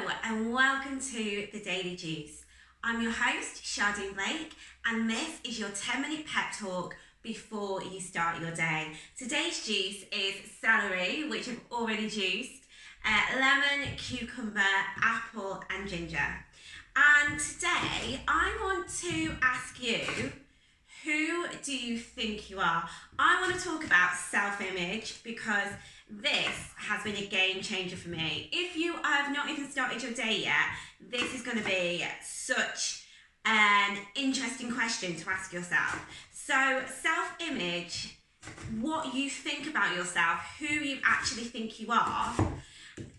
and welcome to The Daily Juice. I'm your host, Shardene Blake, and this is your 10-minute pep talk before you start your day. Today's juice is celery, which I've already juiced, lemon, cucumber, apple, and ginger. And today, I want to ask you, who do you think you are? I want to talk about self-image because this has been a game changer for me. If you have not even started your day yet, this is going to be such an interesting question to ask yourself. So self-image, what you think about yourself, who you actually think you are,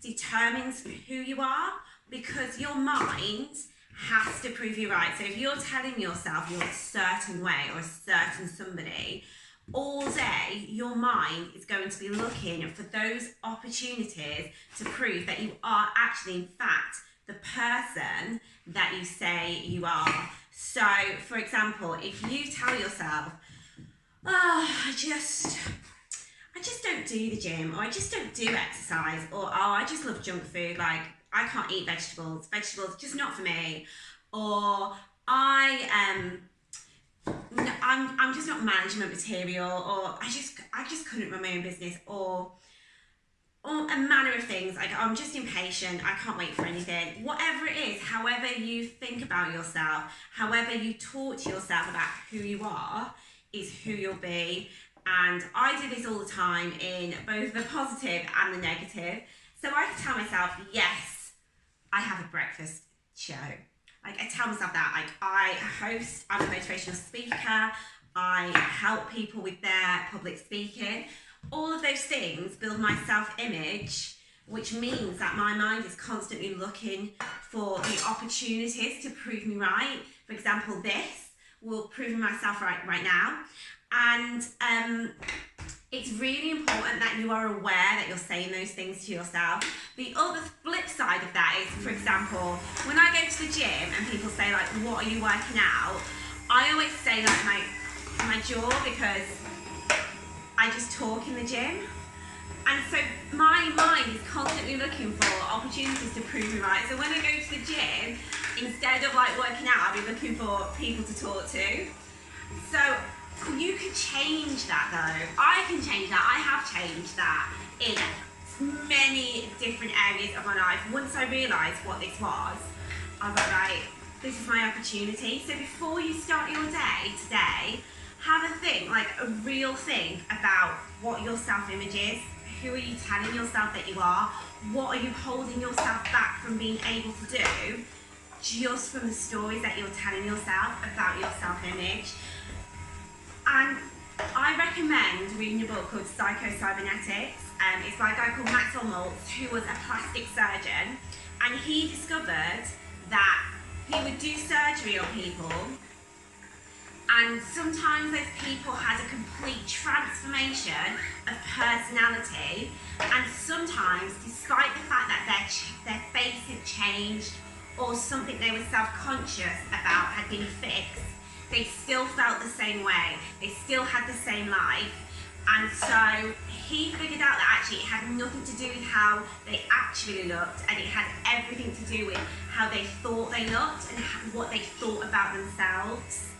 determines who you are, because your mind has to prove you right. So if you're telling yourself you're a certain way or a certain somebody, all day your mind is going to be looking for those opportunities to prove that you are actually in fact the person that you say you are. So for example, if you tell yourself, I just don't do the gym, or I just don't do exercise, or I just love junk food, like I can't eat vegetables are just not for me, or I'm just not management material, or I just couldn't run my own business, or a manner of things, like I'm just impatient, I can't wait for anything. Whatever it is, however you think about yourself, however you talk to yourself about who you are, is who you'll be. And I do this all the time in both the positive and the negative. So I can tell myself, yes, I have a breakfast show. Like I tell myself that, like I host, I'm a motivational speaker, I help people with their public speaking. All of those things build my self-image, which means that my mind is constantly looking for the opportunities to prove me right. For example, this will prove myself right now. And it's really important that you are aware that you're saying those things to yourself. The other flip side of that is, for example, when I go to the gym and people say like, what are you working out? I always say like my jaw, because I just talk in the gym. And so my mind is constantly looking for opportunities to prove me right. So when I go to the gym, instead of like working out, I'll be looking for people to talk to. So you can change that though. I can change that. I have changed that in many different areas of my life. Once I realised what this was, I was like, right, this is my opportunity. So before you start your day today, have a think, like a real think about what your self-image is. Who are you telling yourself that you are? What are you holding yourself back from being able to do just from the stories that you're telling yourself about your self-image? And I recommend reading a book called Psycho-Cybernetics. It's by a guy called Maxwell Maltz, who was a plastic surgeon, and he discovered that he would do surgery on people, and sometimes those people had a complete transformation of personality, and sometimes, despite the fact that their face had changed or something they were self-conscious about had been fixed, they still felt the same way, they still had the same life. And so he figured out that actually it had nothing to do with how they actually looked, and it had everything to do with how they thought they looked and what they thought about themselves.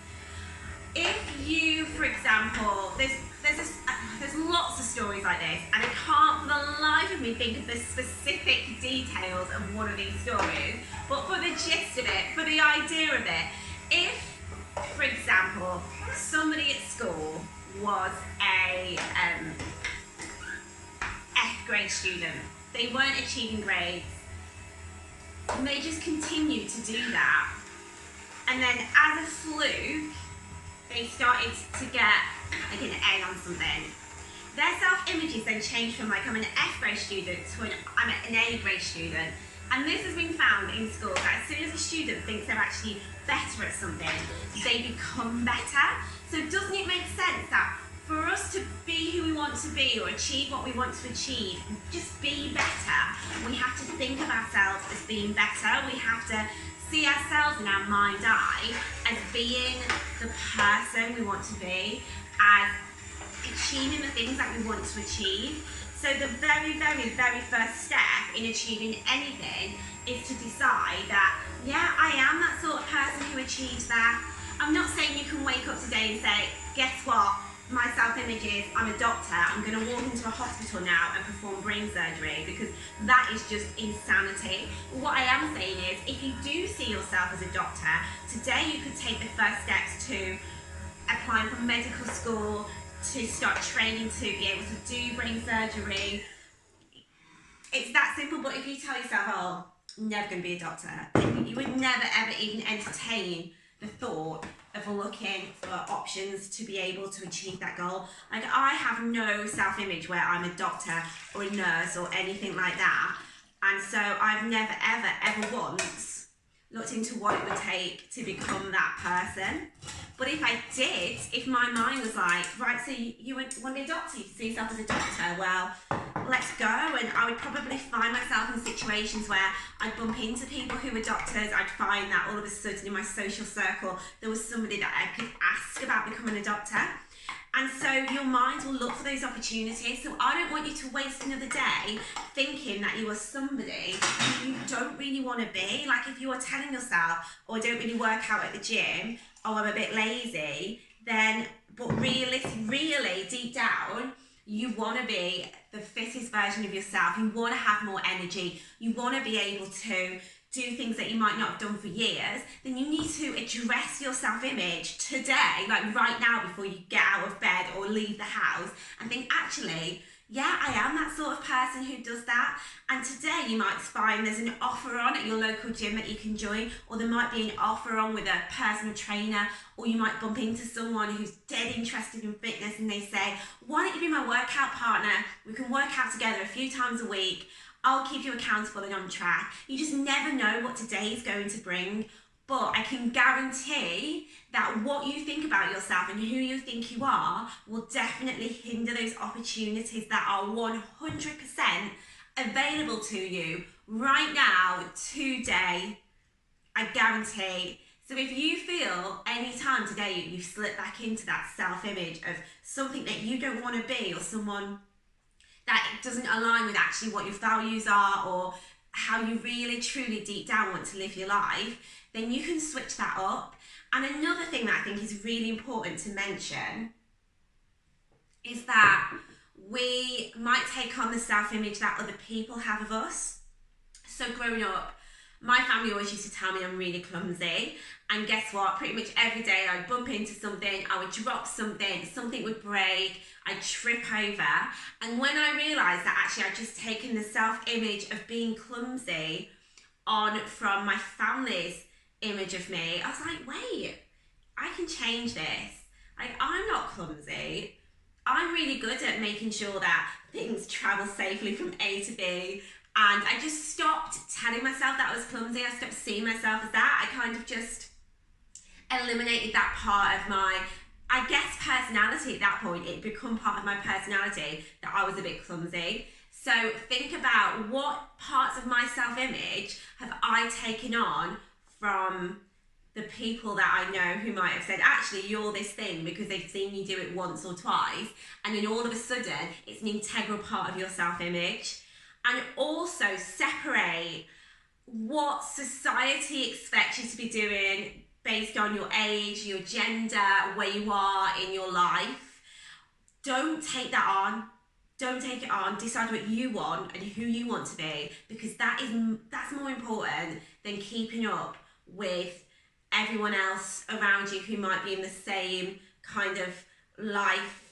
If you, for example, there's lots of stories like this, and I can't for the life of me think of the specific details of one of these stories, but for the gist of it, for the idea of it, if, for example, somebody at school was a F grade student, they weren't achieving grades, and they just continued to do that, and then as a fluke, they started to get like an A on something. Their self-images then changed from like I'm an F grade student to I'm an A grade student. And this has been found in schools that as soon as a student thinks they're actually better at something, they become better. So doesn't it make sense that for us to be who we want to be or achieve what we want to achieve, just be better, we have to think of ourselves as being better. We have to see ourselves in our mind's eye as being the person we want to be, as achieving the things that we want to achieve. So the very, very, very first step in achieving anything is to decide that, yeah, I am that sort of person who achieves that. I'm not saying you can wake up today and say, guess what? My self-image is, I'm a doctor, I'm going to walk into a hospital now and perform brain surgery, because that is just insanity. What I am saying is, if you do see yourself as a doctor, today you could take the first steps to applying for medical school, to start training to be able to do brain surgery. It's that simple. But if you tell yourself, oh, I'm never going to be a doctor, you would never ever even entertain the thought of looking for options to be able to achieve that goal. Like, I have no self-image where I'm a doctor or a nurse or anything like that, and so I've never ever once looked into what it would take to become that person. But if I did, if my mind was like, right, so you want to be a doctor, you see yourself as a doctor, well, let's go. And I would probably find myself in situations where I'd bump into people who were doctors. I'd find that all of a sudden in my social circle, there was somebody that I could ask about becoming a doctor. And so your mind will look for those opportunities. So I don't want you to waste another day thinking that you are somebody who you don't really want to be. Like, if you are telling yourself, oh, I don't really work out at the gym, oh, I'm a bit lazy, then, but really deep down, you want to be the fittest version of yourself. You want to have more energy. You want to be able to do things that you might not have done for years. Then you need to address your self-image today, like right now, before you get out of bed or leave the house, and think, actually, yeah, I am that sort of person who does that. And today you might find there's an offer on at your local gym that you can join, or there might be an offer on with a personal trainer, or you might bump into someone who's dead interested in fitness and they say, why don't you be my workout partner? We can work out together a few times a week. I'll keep you accountable and on track. You just never know what today is going to bring. But I can guarantee that what you think about yourself and who you think you are will definitely hinder those opportunities that are 100% available to you right now, today. I guarantee. So if you feel any time today you've slipped back into that self-image of something that you don't want to be, or someone that doesn't align with actually what your values are, or how you really truly deep down want to live your life, then you can switch that up. And another thing that I think is really important to mention is that we might take on the self-image that other people have of us. So growing up, my family always used to tell me I'm really clumsy, and guess what? Pretty much every day I'd bump into something, I would drop something, something would break, I'd trip over. And when I realised that actually I'd just taken the self-image of being clumsy on from my family's image of me, I was like, wait, I can change this. Like, I'm not clumsy. I'm really good at making sure that things travel safely from A to B. And I just stopped telling myself that I was clumsy. I stopped seeing myself as that. I kind of just eliminated that part of my, I guess, personality at that point. It become part of my personality that I was a bit clumsy. So think about, what parts of my self-image have I taken on from the people that I know who might have said, actually, you're this thing, because they've seen you do it once or twice. And then all of a sudden, it's an integral part of your self-image. And also separate what society expects you to be doing based on your age, your gender, where you are in your life. Don't take that on. Don't take it on. Decide what you want and who you want to be, because that's more important than keeping up with everyone else around you who might be in the same kind of life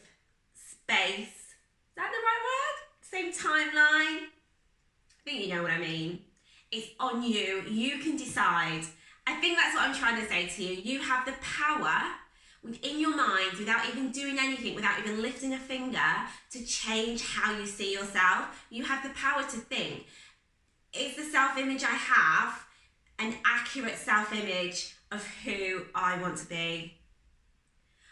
space. Is that the right word? Same timeline? I think you know what I mean. It's on you. You can decide. I think that's what I'm trying to say to you. You have the power within your mind, without even doing anything, without even lifting a finger, to change how you see yourself. You have the power to think, is the self-image I have an accurate self-image of who I want to be?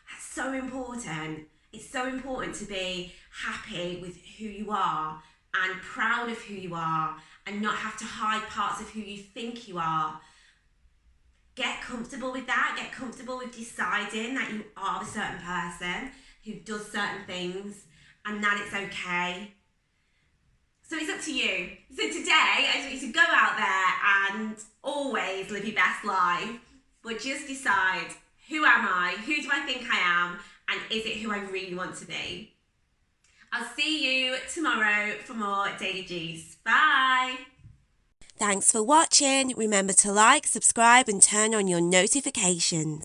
That's so important. It's so important to be happy with who you are and proud of who you are, and not have to hide parts of who you think you are. Get comfortable with that. Get comfortable with deciding that you are a certain person who does certain things, and that it's okay. up to you. So today, I just want you to go out there and always live your best life, but just decide, who am I? Who do I think I am? And is it who I really want to be? I'll see you tomorrow for more Daily G's. Bye. Thanks for watching. Remember to like, subscribe and turn on your notifications.